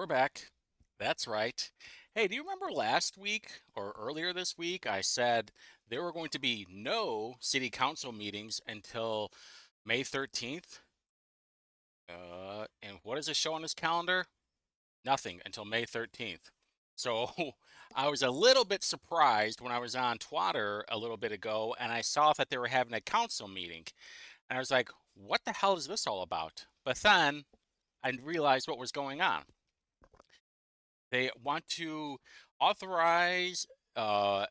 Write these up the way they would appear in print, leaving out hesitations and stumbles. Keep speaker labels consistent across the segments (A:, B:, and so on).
A: We're back. That's right. Hey, do you remember last week or earlier this week I said there were going to be no city council meetings until May 13th? And what does it show on this calendar? Nothing until May 13th. So I was a little bit surprised when I was on Twitter a little bit ago and I saw that they were having a council meeting. And I was like, what the hell is this all about? But then I realized what was going on. They want to authorize uh,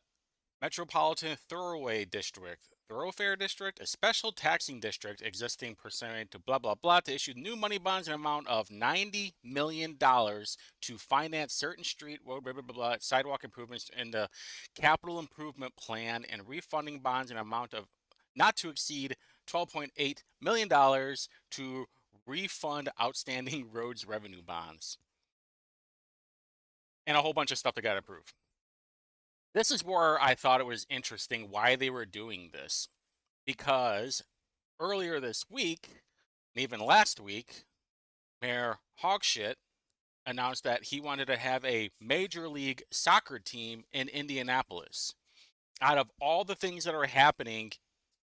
A: Metropolitan Thoroughfare District, a special taxing district existing pursuant to blah blah blah, to issue new money bonds in an amount of $90 million to finance certain street, road, blah blah blah, blah, sidewalk improvements in the capital improvement plan, and refunding bonds in an amount of not to exceed $12.8 million to refund outstanding roads revenue bonds, and a whole bunch of stuff that got approved. This is where I thought it was interesting why they were doing this. Because earlier this week, and even last week, Mayor Hogshit announced that he wanted to have a Major League Soccer team in Indianapolis. Out of all the things that are happening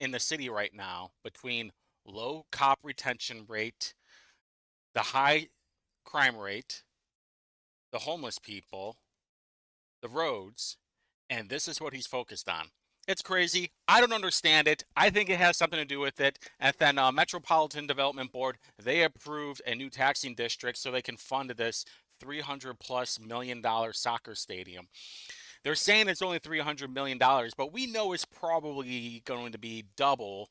A: in the city right now, between low cop retention rate, the high crime rate, the homeless people, the roads, and this is what he's focused on. It's crazy. I don't understand it. I think it has something to do with it. And then Metropolitan Development Board, they approved a new taxing district so they can fund this $300+ million soccer stadium. They're saying it's only $300 million, but we know it's probably going to be double,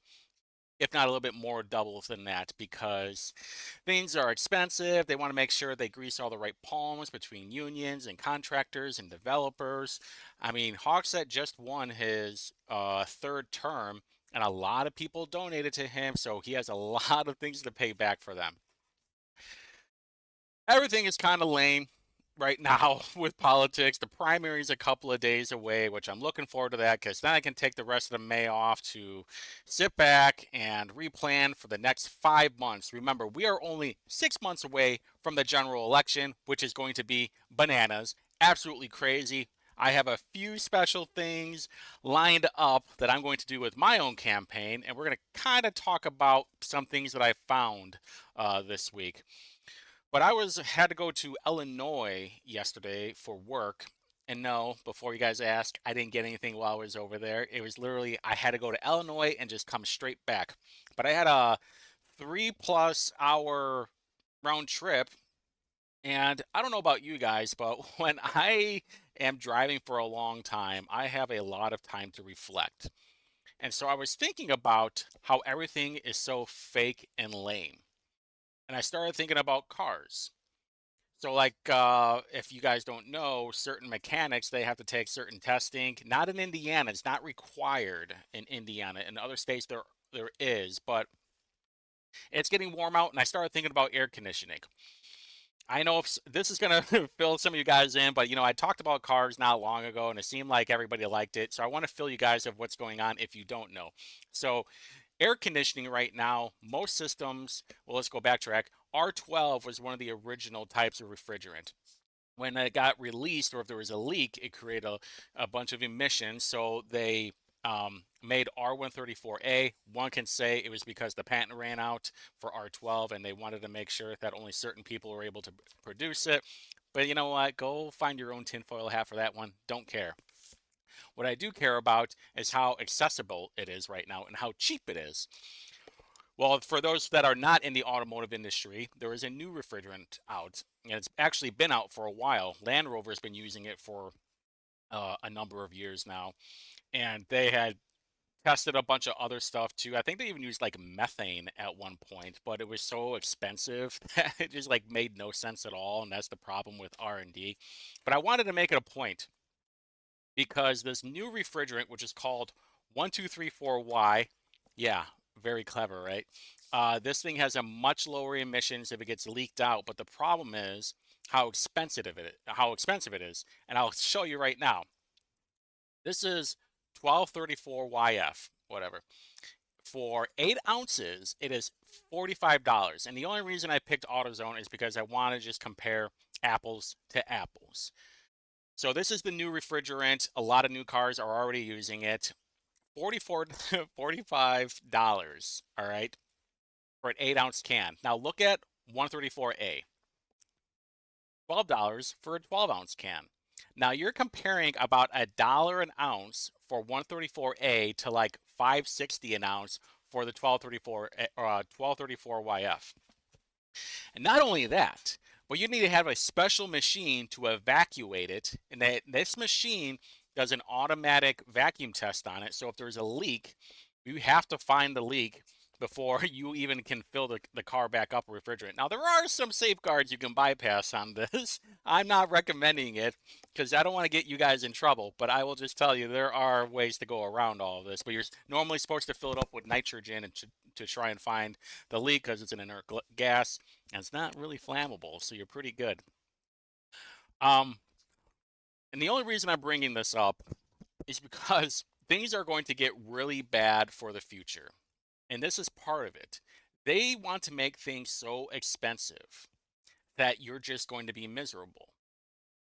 A: if not a little bit more double than that, because things are expensive. They want to make sure they grease all the right palms between unions and contractors and developers. I mean, Hogsett just won his third term, and a lot of people donated to him, so he has a lot of things to pay back for them. Everything is kind of lame right now with politics. The primary is a couple of days away, which I'm looking forward to that because then I can take the rest of the May off to sit back and replan for the next 5 months. Remember, we are only 6 months away from the general election, which is going to be bananas, absolutely crazy. I have a few special things lined up that I'm going to do with my own campaign, and we're going to kind of talk about some things that I found this week. But I was had to go to Illinois yesterday for work. And no, before you guys ask, I didn't get anything while I was over there. It was literally I had to go to Illinois and just come straight back. But I had a 3+ hour round trip. And I don't know about you guys, but when I am driving for a long time, I have a lot of time to reflect. And so I was thinking about how everything is so fake and lame. And I started thinking about cars. So, like, if you guys don't know, certain mechanics they have to take certain testing. Not in Indiana; it's not required in Indiana. In other states, there is, but it's getting warm out, and I started thinking about air conditioning. I know if this is gonna fill some of you guys in, but I talked about cars not long ago, and it seemed like everybody liked it. So I want to fill you guys of what's going on if you don't know. So air conditioning right now, most systems, well, let's go backtrack. R12 was one of the original types of refrigerant. When it got released, or if there was a leak, it created a bunch of emissions. So they made R134A. One can say it was because the patent ran out for R12 and they wanted to make sure that only certain people were able to produce it. But you know what? Go find your own tinfoil hat for that one. Don't care. What I do care about is how accessible it is right now and how cheap it is. Well, for those that are not in the automotive industry, there is a new refrigerant out, and it's actually been out for a while. Land Rover's been using it for a number of years now, and they had tested a bunch of other stuff too. I think they even used like methane at one point, but it was so expensive that it just like made no sense at all, and that's the problem with R&D. But I wanted to make it a point because this new refrigerant, which is called 1234Y, yeah, very clever, right? This thing has a much lower emissions if it gets leaked out, but the problem is how expensive it is, and I'll show you right now. This is 1234YF, whatever. For 8 ounces, it is $45. And the only reason I picked AutoZone is because I want to just compare apples to apples. So this is the new refrigerant. A lot of new cars are already using it. 44 $45, all right, for an 8 ounce can. Now look at 134A. $12 for a 12-ounce can. Now you're comparing about $1 an ounce for 134A to like 560 an ounce for the 1234 YF. And not only that, but you need to have a special machine to evacuate it, and this machine does an automatic vacuum test on it. So if there's a leak, you have to find the leak before you even can fill the car back up with refrigerant. Now, there are some safeguards you can bypass on this. I'm not recommending it because I don't want to get you guys in trouble, but I will just tell you there are ways to go around all of this. But you're normally supposed to fill it up with nitrogen and to try and find the leak because it's an inert gas and it's not really flammable, so you're pretty good. Um, and the only reason I'm bringing this up is because things are going to get really bad for the future. And this is part of it. They want to make things so expensive that you're just going to be miserable.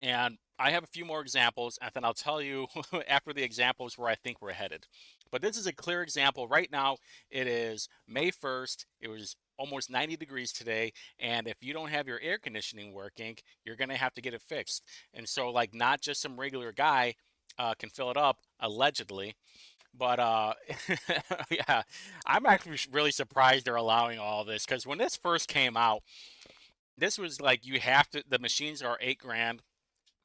A: And I have a few more examples, and then I'll tell you after the examples where I think we're headed. But this is a clear example. Right now, it is May 1st. It was almost 90 degrees today. And if you don't have your air conditioning working, you're going to have to get it fixed. And so, like, not just some regular guy can fill it up, allegedly. But yeah, I'm actually really surprised they're allowing all this because when this first came out, this was like you have to, the machines are 8 grand.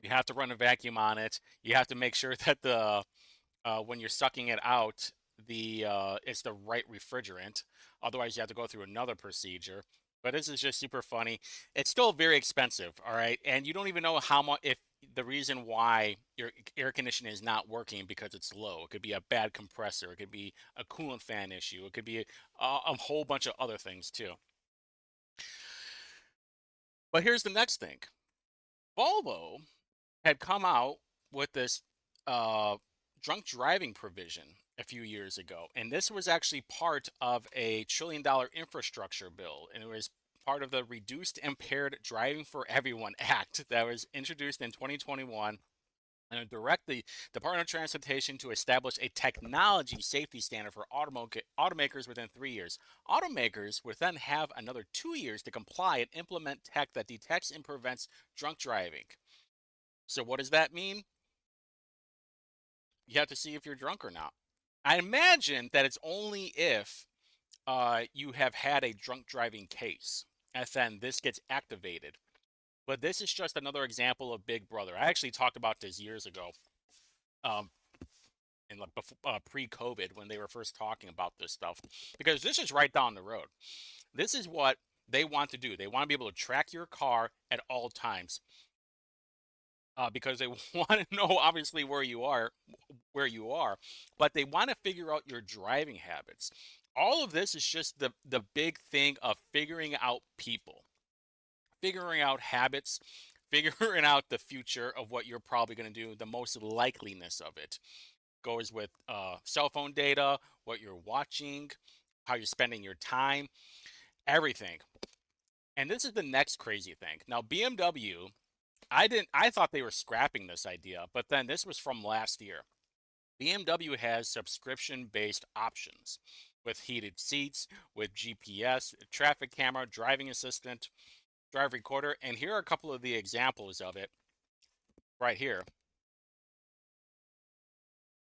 A: You have to run a vacuum on it. You have to make sure that the when you're sucking it out, the it's the right refrigerant. Otherwise, you have to go through another procedure. But this is just super funny. It's still very expensive, all right? And you don't even know how much if the reason why your air conditioning is not working because it's low. It could be a bad compressor. It could be a coolant fan issue. It could be a whole bunch of other things too. But here's the next thing. Volvo had come out with this uh, drunk driving provision a few years ago, and this was actually part of a $1 trillion infrastructure bill, and it was part of the Reduced Impaired Driving for Everyone Act that was introduced in 2021 and direct the Department of Transportation to establish a technology safety standard for automakers within 3 years. Automakers would then have another 2 years to comply and implement tech that detects and prevents drunk driving. So what does that mean? You have to see if you're drunk or not. I imagine that it's only if you have had a drunk driving case, and then this gets activated. But this is just another example of Big Brother. I actually talked about this years ago, um, in like pre-COVID when they were first talking about this stuff, because this is right down the road. This is what they want to do. They want to be able to track your car at all times. Because they want to know obviously where you are, but they want to figure out your driving habits. All of this is just the big thing of figuring out people, figuring out habits, figuring out the future of what you're probably going to do. The most likeliness of it goes with cell phone data, what you're watching, how you're spending your time, everything. And this is the next crazy thing. Now, BMW, I thought they were scrapping this idea, but then this was from last year. BMW has subscription-based options with heated seats, with GPS, traffic camera, driving assistant, drive recorder, and here are a couple of the examples of it right here.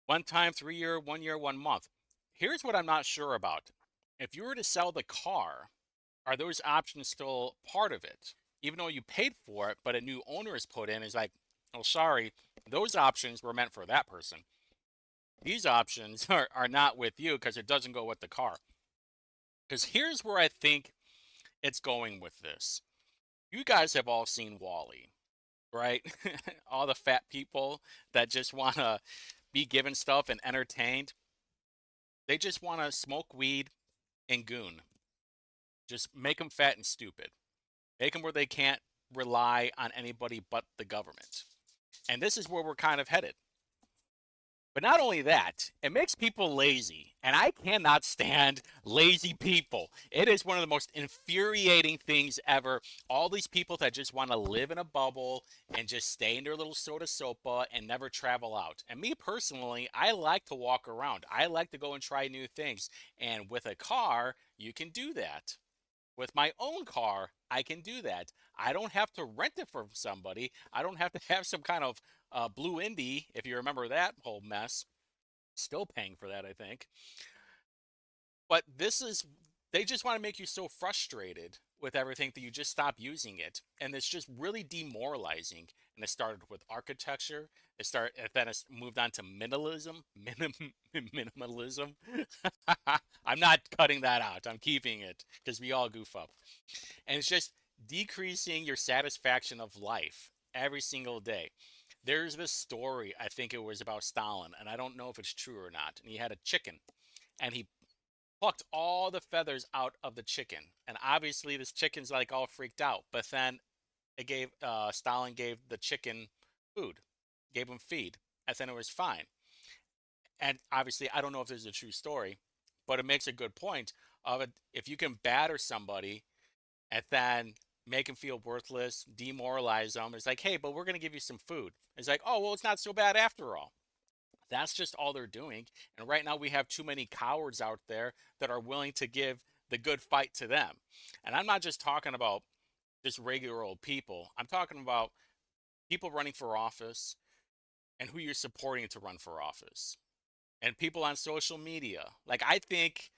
A: 1 time, 3 year, 1 year, 1 month. Here's what I'm not sure about. If you were to sell the car, are those options still part of it? Even though you paid for it, but a new owner is put in, is like, oh, sorry, those options were meant for that person. These options are not with you because it doesn't go with the car. Because here's where I think it's going with this. You guys have all seen Wally, right? All the fat people that just want to be given stuff and entertained. They just want to smoke weed and goon. Just make them fat and stupid. Make them where they can't rely on anybody but the government. And this is where we're kind of headed. But not only that, it makes people lazy. And I cannot stand lazy people. It is one of the most infuriating things ever. All these people that just want to live in a bubble and just stay in their little soda sopa and never travel out. And me personally, I like to walk around. I like to go and try new things. And with a car, you can do that. With my own car, I can do that. I don't have to rent it from somebody. I don't have to have some kind of Blue Indy, if you remember that whole mess. Still paying for that, I think. But this is, they just want to make you so frustrated with everything that you just stop using it. And it's just really demoralizing. And it started with architecture. Then it moved on to minimalism. I'm not cutting that out. I'm keeping it because we all goof up. And it's just decreasing your satisfaction of life every single day. There's this story, I think it was about Stalin, and I don't know if it's true or not. And he had a chicken, and he plucked all the feathers out of the chicken. And obviously, this chicken's like all freaked out. But then Stalin gave the chicken food, gave him feed, and then it was fine. And obviously, I don't know if this is a true story, but it makes a good point of it. If you can batter somebody and then make them feel worthless, demoralize them. It's like, hey, but we're going to give you some food. It's like, oh, well, it's not so bad after all. That's just all they're doing. And right now we have too many cowards out there that are willing to give the good fight to them. And I'm not just talking about just regular old people. I'm talking about people running for office and who you're supporting to run for office. And people on social media. Like, I think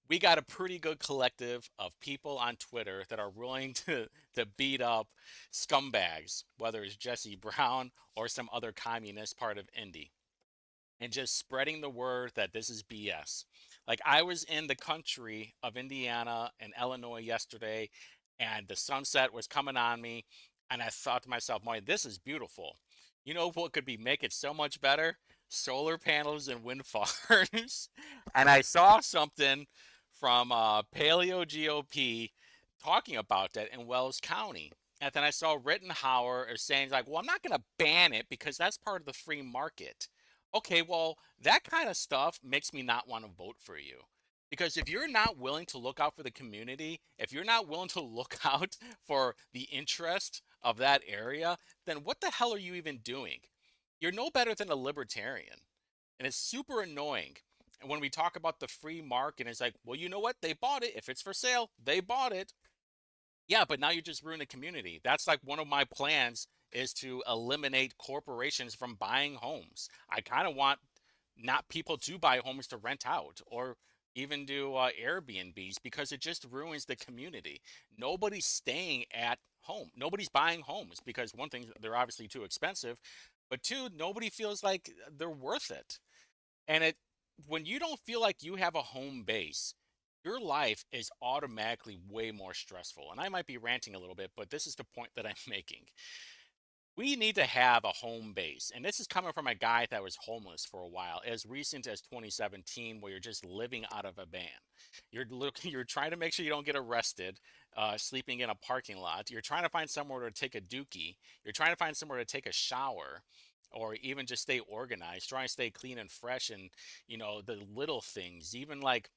A: we got a pretty good collective of people on Twitter that are willing to beat up scumbags, whether it's Jesse Brown or some other communist part of Indy, and just spreading the word that this is BS. Like, I was in the country of Indiana and Illinois yesterday, and the sunset was coming on me, and I thought to myself, "Boy, this is beautiful." You know what could be make it so much better? Solar panels and wind farms. And I saw something from Paleo GOP talking about that in Wells County. And then I saw Rittenhauer saying like, "Well, I'm not going to ban it because that's part of the free market." Okay, well, that kind of stuff makes me not want to vote for you. Because if you're not willing to look out for the community, if you're not willing to look out for the interest of that area, then what the hell are you even doing? You're no better than a libertarian. And it's super annoying. And when we talk about the free market, it's like, well, you know what? They bought it. If it's for sale, they bought it. Yeah, but now you just ruined the community. That's like one of my plans is to eliminate corporations from buying homes. I kind of want not people to buy homes to rent out or even do Airbnbs because it just ruins the community. Nobody's staying at home. Nobody's buying homes because one thing, they're obviously too expensive, but two, nobody feels like they're worth it. And it when you don't feel like you have a home base, your life is automatically way more stressful. And I might be ranting a little bit, but this is the point that I'm making. We need to have a home base. And this is coming from a guy that was homeless for a while, as recent as 2017, where you're just living out of a van. You're trying to make sure you don't get arrested, sleeping in a parking lot. You're trying to find somewhere to take a dookie. You're trying to find somewhere to take a shower, or even just stay organized, trying to stay clean and fresh, and the little things. Even like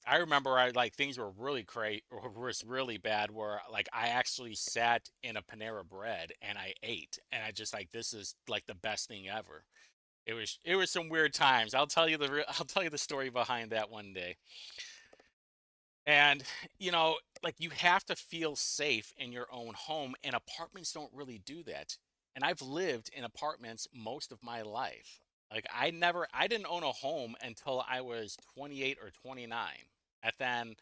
A: I remember I like things were really great or was really bad where like I actually sat in a Panera Bread and I ate and I just like this is like the best thing ever. It was some weird times. I'll tell you the story behind that one day. And like you have to feel safe in your own home and apartments don't really do that. And I've lived in apartments most of my life. Like I didn't own a home until I was 28 or 29. And then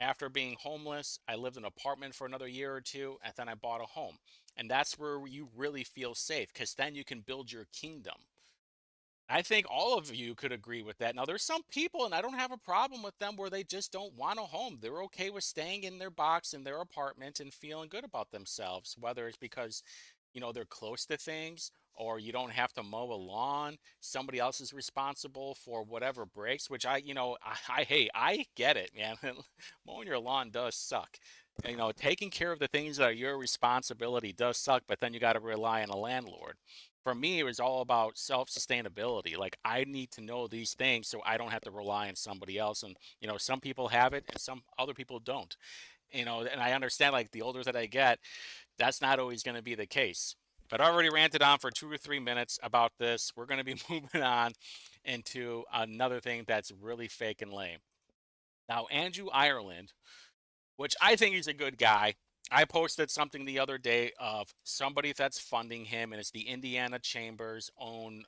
A: after being homeless, I lived in an apartment for another year or two, and then I bought a home. And that's where you really feel safe because then you can build your kingdom. I think all of you could agree with that. Now, there's some people, and I don't have a problem with them, where they just don't want a home. They're okay with staying in their box in their apartment and feeling good about themselves, whether it's because, they're close to things or you don't have to mow a lawn. Somebody else is responsible for whatever breaks, which I, hey, I get it, man. Mowing your lawn does suck. taking care of the things that are your responsibility does suck, but then you got to rely on a landlord. For me, it was all about self-sustainability. Like, I need to know these things so I don't have to rely on somebody else. And, some people have it and some other people don't. And I understand, like, the older that I get, that's not always going to be the case. But I already ranted on for 2 or 3 minutes about this. We're going to be moving on into another thing that's really fake and lame. Now, Andrew Ireland, which I think he's a good guy. I posted something the other day of somebody that's funding him, and it's the Indiana Chamber's own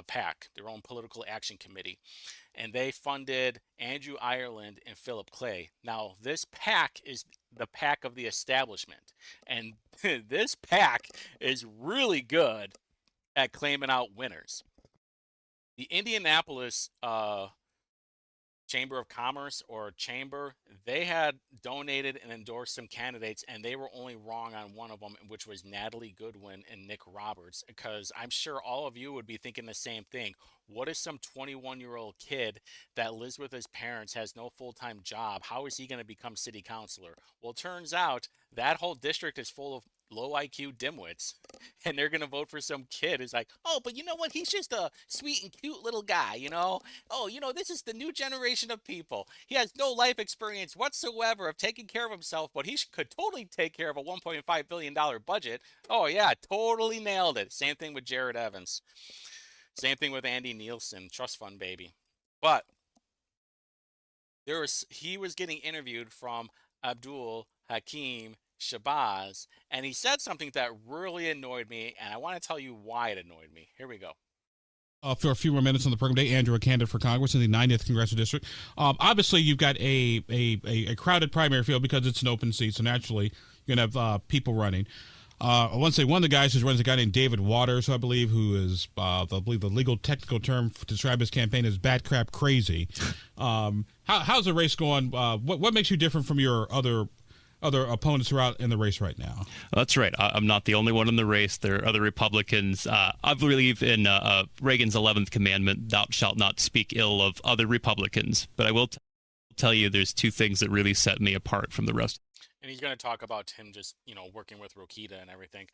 A: PAC, their own political action committee. And they funded Andrew Ireland and Philip Clay. Now, this PAC is the PAC of the establishment. And this PAC is really good at claiming out winners. The Indianapolis Chamber of Commerce or Chamber, they had donated and endorsed some candidates, and they were only wrong on one of them, which was Natalie Goodwin and Nick Roberts. Because I'm sure all of you would be thinking the same thing. What is some 21-year-old kid that lives with his parents, has no full-time job? How is he going to become city councilor? Well, it turns out that whole district is full of low IQ dimwits, and they're going to vote for some kid who's like, oh, but you know what? He's just a sweet and cute little guy. Oh, this is the new generation of people. He has no life experience whatsoever of taking care of himself, but he could totally take care of a $1.5 billion budget. Oh, yeah, totally nailed it. Same thing with Jared Evans. Same thing with Andy Nielsen, trust fund baby. But he was getting interviewed from Abdul Hakim Shabazz, and he said something that really annoyed me, and I want to tell you why it annoyed me. Here we go.
B: For a few more minutes on the program today, Andrew, a candidate for Congress in the 90th Congressional District. Obviously, you've got a crowded primary field because it's an open seat, so naturally you're going to have people running. I want to say one of the guys who runs a guy named David Waters, who I believe, who is, I believe the legal technical term to describe his campaign is bat crap crazy. How's the race going? What makes you different from your other opponents who are out in the race right now?
C: That's right. I'm not the only one in the race. There are other Republicans. I believe in Reagan's 11th commandment, thou shalt not speak ill of other Republicans. But I will tell you there's two things that really set me apart from the rest.
A: And he's going to talk about him just, working with Rokita and everything.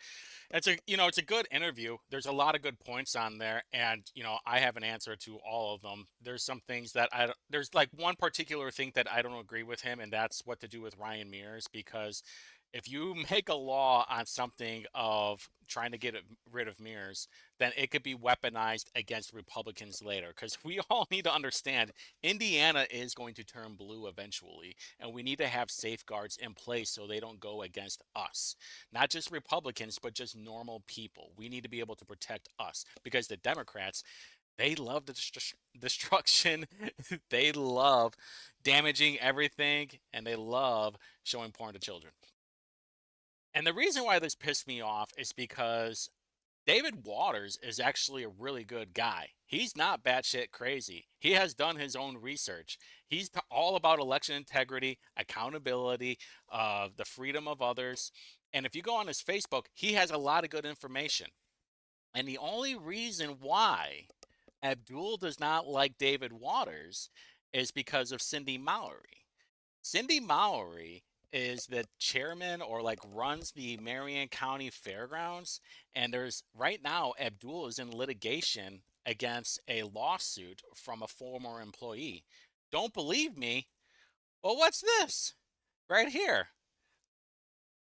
A: It's a good interview. There's a lot of good points on there, and I have an answer to all of them. There's some things that there's like one particular thing that I don't agree with him, and that's what to do with Ryan Mears, because if you make a law on something of trying to get rid of Mears, then it could be weaponized against Republicans later. Because we all need to understand Indiana is going to turn blue eventually, and we need to have safeguards in place so they don't go against us. Not just Republicans, but just normal people. We need to be able to protect us, because the Democrats, they love the destruction. They love damaging everything, and they love showing porn to children. And the reason why this pissed me off is because David Waters is actually a really good guy. He's not batshit crazy. He has done his own research. He's all about election integrity, accountability, the freedom of others. And if you go on his Facebook, he has a lot of good information. And the only reason why Abdul does not like David Waters is because of Cindy Mowery. Cindy Mowery is the chairman, or like runs the Marion County Fairgrounds, and there's right now Abdul is in litigation against a lawsuit from a former employee. Don't believe me? Well, what's this right here?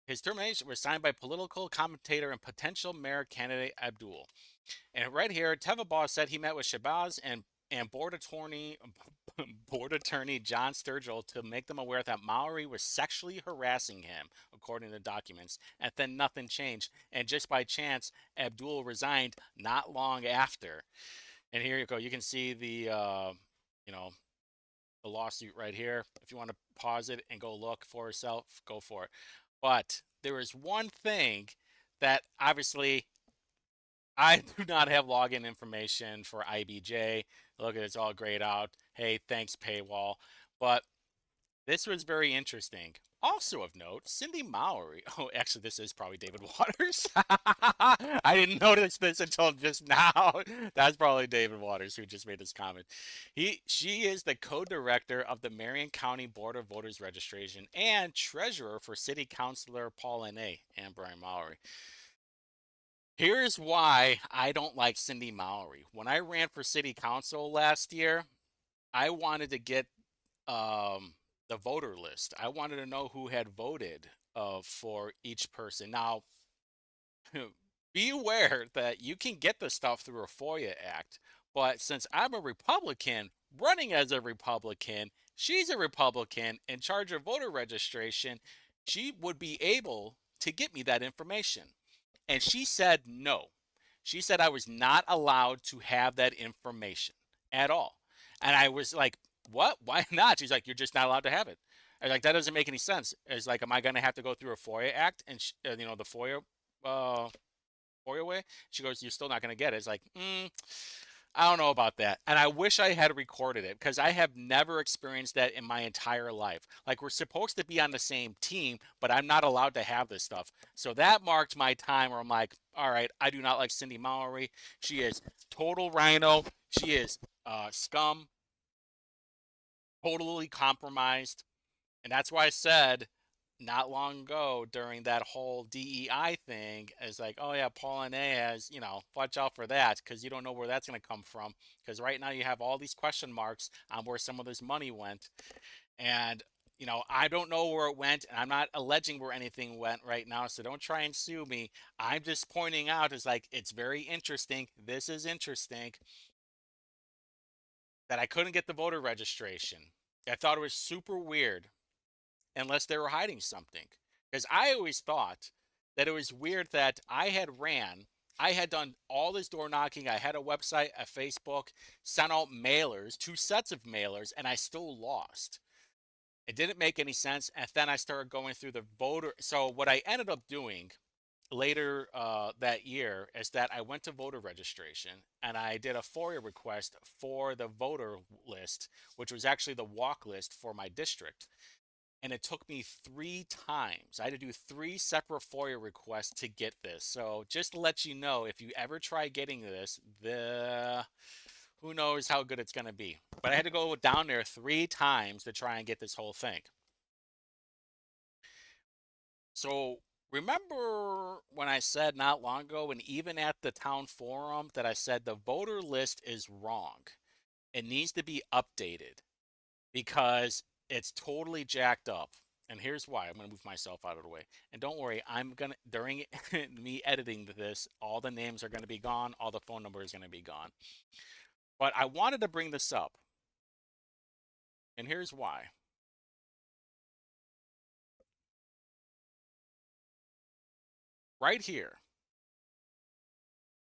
A: His termination was signed by political commentator and potential mayor candidate Abdul. And right here, Teva Boss said he met with Shabazz and board attorney John Sturgill to make them aware that Mowery was sexually harassing him, according to the documents. And then nothing changed. And just by chance, Abdul resigned not long after. And here you go. You can see the the lawsuit right here. If you want to pause it and go look for yourself, go for it. But there is one thing that obviously I do not have login information for IBJ. Look, it's all grayed out. Hey, thanks, paywall. But this was very interesting. Also of note, Cindy Mowery. Oh, actually, this is probably David Waters. I didn't notice this until just now. That's probably David Waters who just made this comment. She is the co-director of the Marion County Board of Voters Registration and treasurer for City Councilor Paul N.A. and Brian Mowery. Here's why I don't like Cindy Mowery. When I ran for city council last year, I wanted to get the voter list. I wanted to know who had voted for each person. Now, be aware that you can get the stuff through a FOIA Act, but since I'm a Republican running as a Republican, she's a Republican in charge of voter registration, she would be able to get me that information. And she said no. She said I was not allowed to have that information at all. And I was like, what? Why not? She's like, you're just not allowed to have it. I was like, that doesn't make any sense. It's like, am I going to have to go through a FOIA Act and, the uh, FOIA way? She goes, you're still not going to get it. It's like, I don't know about that. And I wish I had recorded it because I have never experienced that in my entire life. Like, we're supposed to be on the same team, but I'm not allowed to have this stuff. So that marked my time where I'm like, all right, I do not like Cindy Mowery. She is total rhino. She is scum, totally compromised. And that's why I said not long ago during that whole DEI thing is like, oh yeah, Paul and A has, watch out for that because you don't know where that's going to come from. Because right now you have all these question marks on where some of this money went. And, I don't know where it went. And I'm not alleging where anything went right now. So don't try and sue me. I'm just pointing out is like, it's very interesting. This is interesting that I couldn't get the voter registration. I thought it was super weird unless they were hiding something. Because I always thought that it was weird that I had done all this door knocking, I had a website, a Facebook, sent out mailers, 2 sets of mailers, and I still lost. It didn't make any sense. And then I started going through the voter. So what I ended up doing later that year is that I went to voter registration and I did a FOIA request for the voter list, which was actually the walk list for my district. And it took me 3 times. I had to do 3 separate FOIA requests to get this. So just to let you know, if you ever try getting this, who knows how good it's going to be. But I had to go down there 3 times to try and get this whole thing. So remember when I said not long ago, and even at the town forum, that I said the voter list is wrong. It needs to be updated because it's totally jacked up. And here's why. I'm going to move myself out of the way. And don't worry, I'm going to, during me editing this, all the names are going to be gone. All the phone numbers are going to be gone. But I wanted to bring this up. And here's why. Right here,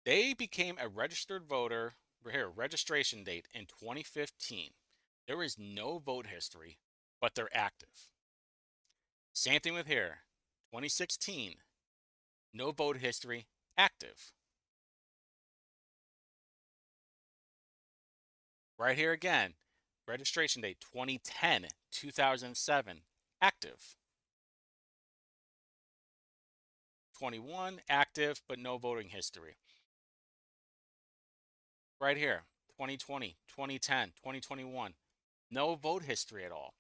A: they became a registered voter, here, registration date in 2015. There is no vote history, but they're active. Same thing with here, 2016. No vote history, active. Right here again, registration date 2010, 2007, active. 21, active, but no voting history. Right here, 2020, 2010, 2021, no vote history at all.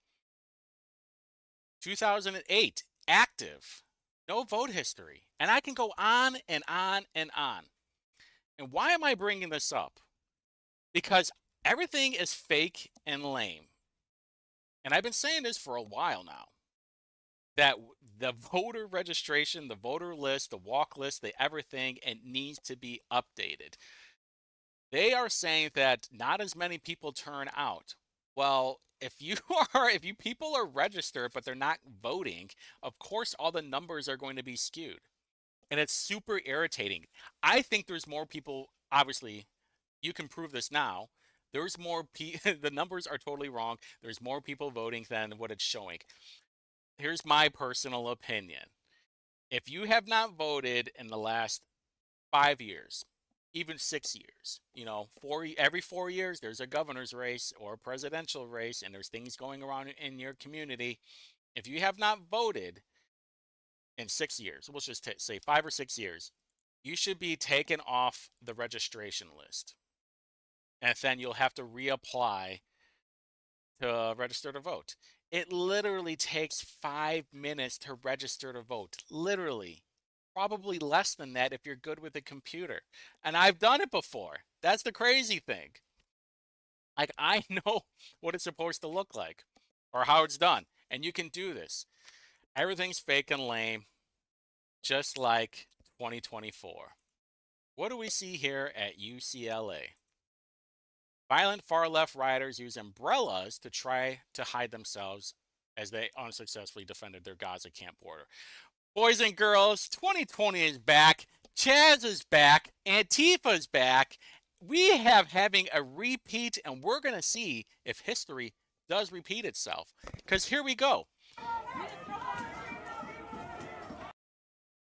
A: 2008, active, no vote history. And I can go on and on and on. And why am I bringing this up? Because everything is fake and lame. And I've been saying this for a while now. That the voter registration, the voter list, the walk list, the everything, it needs to be updated. They are saying that not as many people turn out. Well, if you people are registered but they're not voting, of course all the numbers are going to be skewed. And it's super irritating. I think there's more people, obviously, you can prove this now. There's more the numbers are totally wrong. There's more people voting than what it's showing. Here's my personal opinion. If you have not voted in the last 5 years, even 6 years, every 4 years, there's a governor's race or a presidential race, and there's things going around in your community. if you have not voted in 6 years, we'll just say 5 or 6 years, you should be taken off the registration list. And then you'll have to reapply to register to vote. It literally takes 5 minutes to register to vote. Literally. Probably less than that if you're good with a computer. And I've done it before. That's the crazy thing. Like, I know what it's supposed to look like or how it's done. And you can do this. Everything's fake and lame, just like 2024. What do we see here at UCLA? Violent far-left rioters use umbrellas to try to hide themselves as they unsuccessfully defended their Gaza camp border. Boys and girls, 2020 is back. Chaz is back. Antifa's back. We have having a repeat, and we're going to see if history does repeat itself. Because here we go.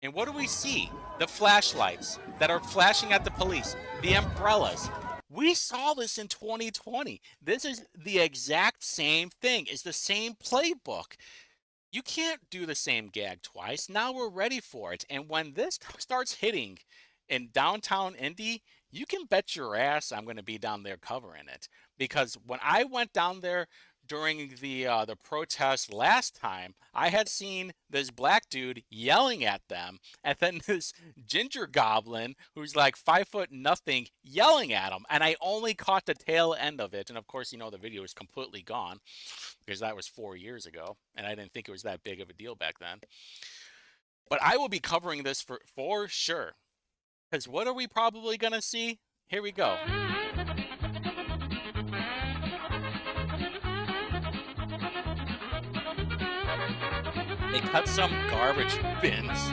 A: And what do we see? The flashlights that are flashing at the police, the umbrellas. We saw this in 2020. This is the exact same thing. It's the same playbook. You can't do the same gag twice. Now we're ready for it. And when this starts hitting in downtown Indy, you can bet your ass I'm going to be down there covering it. Because when I went down there during the protest last time, I had seen this black dude yelling at them, and then this ginger goblin who's like 5'0" yelling at him, and I only caught the tail end of it. And of course, the video is completely gone because that was 4 years ago, and I didn't think it was that big of a deal back then. But I will be covering this for sure. Because what are we probably going to see? Here we go. They cut some garbage bins.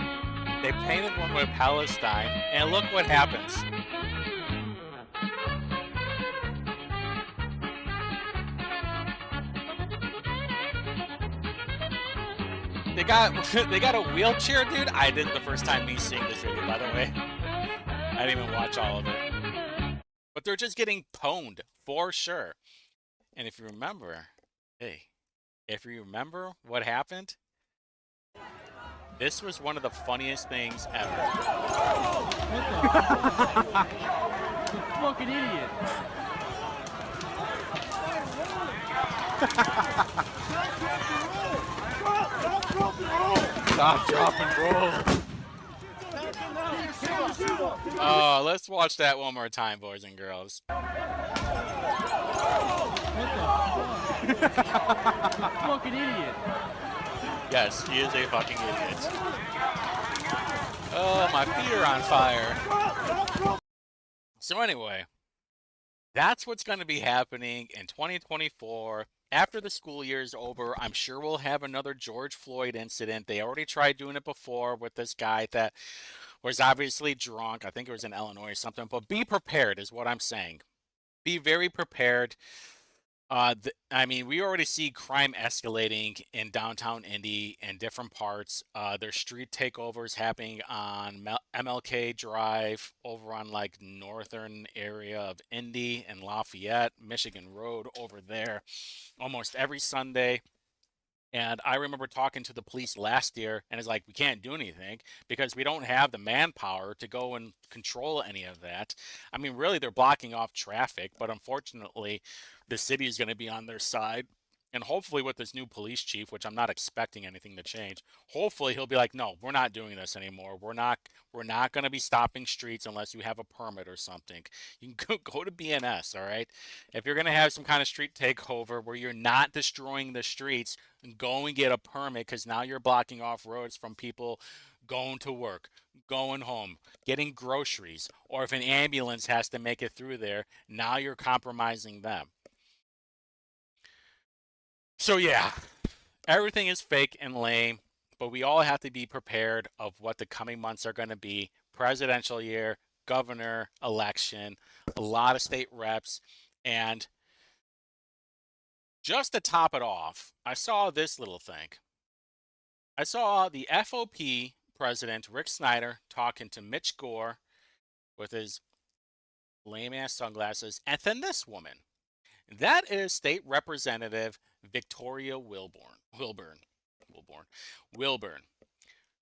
A: They painted one with Palestine, and look what happens. They got a wheelchair, dude. I did the first time me seeing this video, by the way. I didn't even watch all of it. But they're just getting pwned, for sure. And if you remember, if you remember what happened, this was one of the funniest things ever.
D: You fucking idiot.
A: Stop, drop, and roll. Oh, let's watch that one more time, boys and girls.
D: Fucking idiot.
A: Yes, he is a fucking idiot. Oh, my feet are on fire. So anyway, that's what's going to be happening in 2024. After the school year is over, I'm sure we'll have another George Floyd incident. They already tried doing it before with this guy that was obviously drunk. I think it was in Illinois or something. But be prepared is what I'm saying. Be very prepared. We already see crime escalating in downtown Indy and different parts. There's street takeovers happening on MLK Drive over on like northern area of Indy and Lafayette, Michigan Road over there almost every Sunday. And I remember talking to the police last year, and it's like, we can't do anything because we don't have the manpower to go and control any of that. I mean, really, they're blocking off traffic, but unfortunately, the city is going to be on their side. And hopefully with this new police chief, which I'm not expecting anything to change, hopefully he'll be like, no, we're not doing this anymore. We're not going to be stopping streets unless you have a permit or something. You can go to BNS, all right? If you're going to have some kind of street takeover where you're not destroying the streets, go and get a permit because now you're blocking off roads from people going to work, going home, getting groceries, or if an ambulance has to make it through there, now you're compromising them. So yeah, everything is fake and lame, but we all have to be prepared of what the coming months are going to be. Presidential year, governor, election, a lot of state reps, and just to top it off, I saw this little thing. I saw the FOP president, Rick Snyder, talking to Mitch Gore with his lame-ass sunglasses, and then this woman. That is State Representative Victoria Wilburn. Wilburn.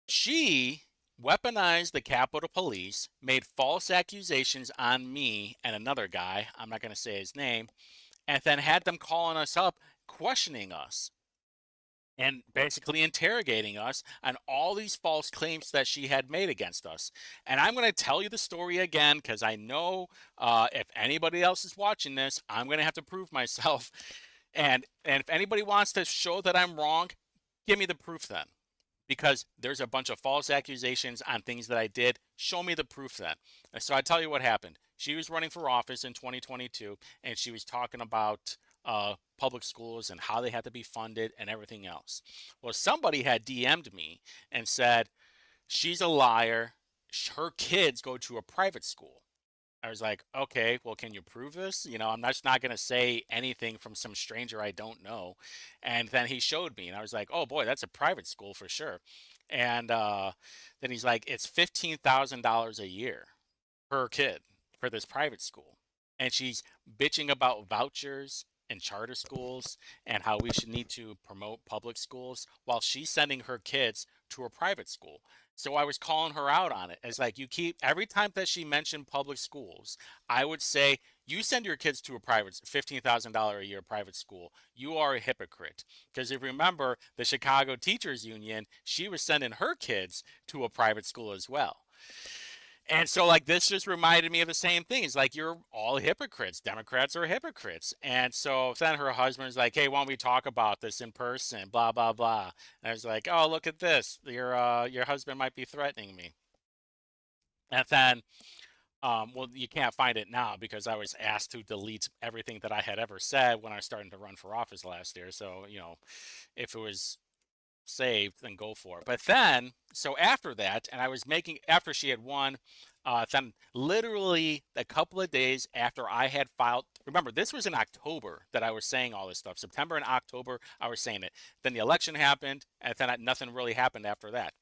A: She weaponized the Capitol Police, made false accusations on me and another guy, I'm not going to say his name, and then had them calling us up, questioning us, and basically interrogating us on all these false claims that she had made against us. And I'm going to tell you the story again because I know if anybody else is watching this, I'm going to have to prove myself. And if anybody wants to show that I'm wrong, give me the proof then. Because there's a bunch of false accusations on things that I did. Show me the proof then. And so I tell you what happened. She was running for office in 2022, and she was talking about public schools and how they had to be funded and everything else. Well, somebody had DM'd me and said, she's a liar. Her kids go to a private school. I was like, okay, well, can you prove this? You know, I'm just not going to say anything from some stranger I don't know. And then he showed me, and I was like, oh boy, that's a private school for sure. And then he's like, it's $15,000 a year per kid for this private school. And she's bitching about vouchers and charter schools and how we should need to promote public schools while she's sending her kids to a private school. So I was calling her out on it. It's like, you keep, every time that she mentioned public schools, I would say, you send your kids to a private $15,000 a year private school. You are a hypocrite. Because if you remember the Chicago Teachers Union, she was sending her kids to a private school as well. And so, like, this just reminded me of the same thing. It's like, you're all hypocrites. Democrats are hypocrites. And so then her husband's like, hey, why don't we talk about this in person? Blah, blah, blah. And I was like, oh, look at this. Your husband might be threatening me. And then, well, you can't find it now because I was asked to delete everything that I had ever said when I was starting to run for office last year. So, you know, if it was saved, then go for it. But then, so after that, and I was making, after she had won, then literally a couple of days after I had filed, remember, this was in October that I was saying all this stuff. September and October, I was saying it. Then the election happened, and then nothing really happened after that.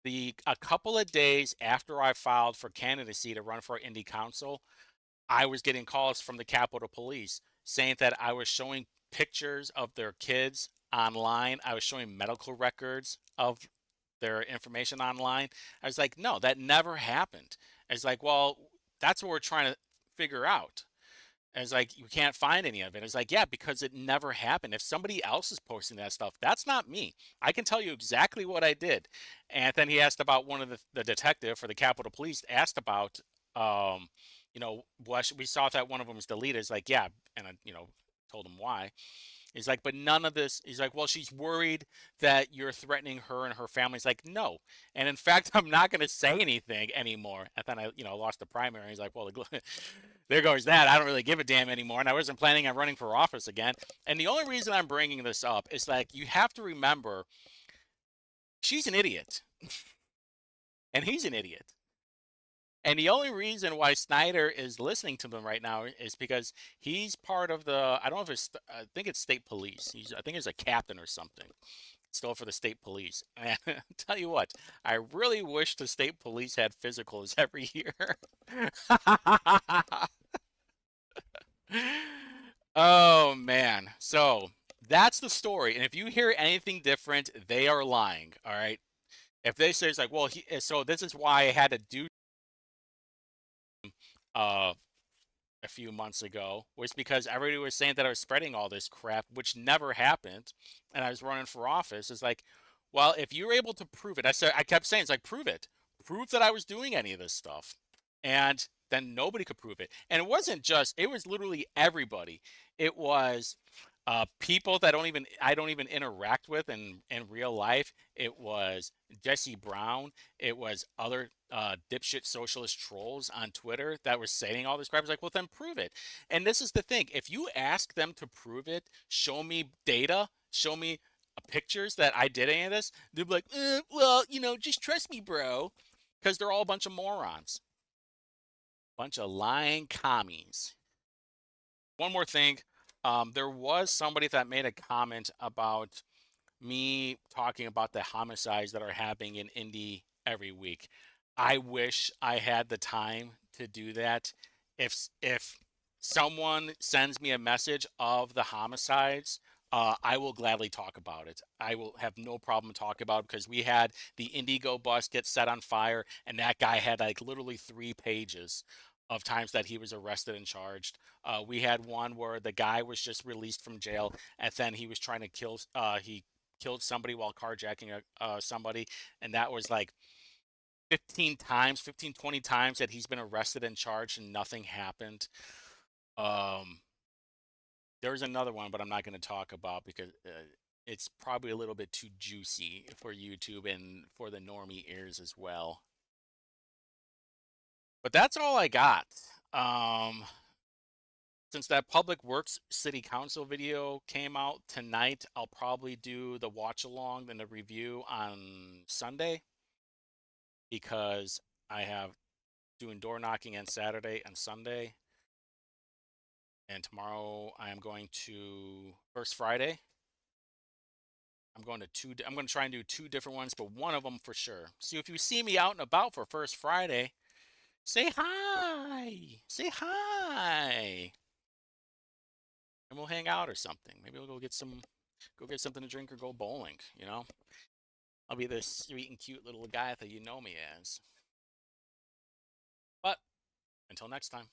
A: A couple of days after I filed for candidacy to run for Indy Council, I was getting calls from the Capitol Police saying that I was showing pictures of their kids online. I was showing medical records of their information online. I was like, no, that never happened. I was like, well, that's what we're trying to figure out. And it's like, you can't find any of it. It's like, yeah, because it never happened. If somebody else is posting that stuff, that's not me. I can tell you exactly what I did. And then he asked about one of the detective for the Capitol Police asked about, you know, we saw that one of them was deleted. It's like, yeah. And I, you know, told him why. He's like, but none of this. He's like, well, she's worried that you're threatening her and her family. He's like, no. And in fact, I'm not going to say anything anymore. And then I, you know, lost the primary. He's like, well, there goes that. I don't really give a damn anymore. And I wasn't planning on running for office again. And the only reason I'm bringing this up is like, you have to remember, she's an idiot. And he's an idiot. And the only reason why Snyder is listening to them right now is because he's part of the, I don't know if it's, I think it's state police. I think he's a captain or something, still for the state police. And I'll tell you what, I really wish the state police had physicals every year. Oh, man. So that's the story. And if you hear anything different, they are lying. All right. If they say it's like, well, so this is why I had to do uh, a few months ago was because everybody was saying that I was spreading all this crap, which never happened, and I was running for office. It's like, well, if you're able to prove it, I kept saying, it's like, prove that I was doing any of this stuff, and then nobody could prove it. And it wasn't just, it was literally everybody. It was people that I don't even interact with in real life. It was Jesse Brown. It was other dipshit socialist trolls on Twitter that were saying all this crap. It's like, well, then prove it. And this is the thing: if you ask them to prove it, show me data, show me pictures that I did any of this, they'll be like, well, you know, just trust me, bro, because they're all a bunch of morons, bunch of lying commies. One more thing. There was somebody that made a comment about me talking about the homicides that are happening in Indy every week. I wish I had the time to do that. If someone sends me a message of the homicides I will gladly talk about it. I will have no problem talking about it because we had the Indigo bus get set on fire, and that guy had like literally 3 pages of times that he was arrested and charged. We had one where the guy was just released from jail, and then he was trying to kill. He killed somebody while carjacking somebody, and that was like 15 times, 15, 20 times that he's been arrested and charged, and nothing happened. Um, there's another one, but I'm not going to talk about because it's probably a little bit too juicy for YouTube and for the normie ears as well. But that's all I got. Um, since that Public Works City Council video came out tonight, I'll probably do the watch along and the review on Sunday because I have doing door knocking on Saturday and Sunday. And tomorrow I am going to First Friday. I'm going to try and do 2 different ones, but one of them for sure. So if you see me out and about for First Friday, say hi. Say hi. And we'll hang out or something. Maybe we'll go get something to drink or go bowling, you know? I'll be the sweet and cute little guy that you know me as. But until next time.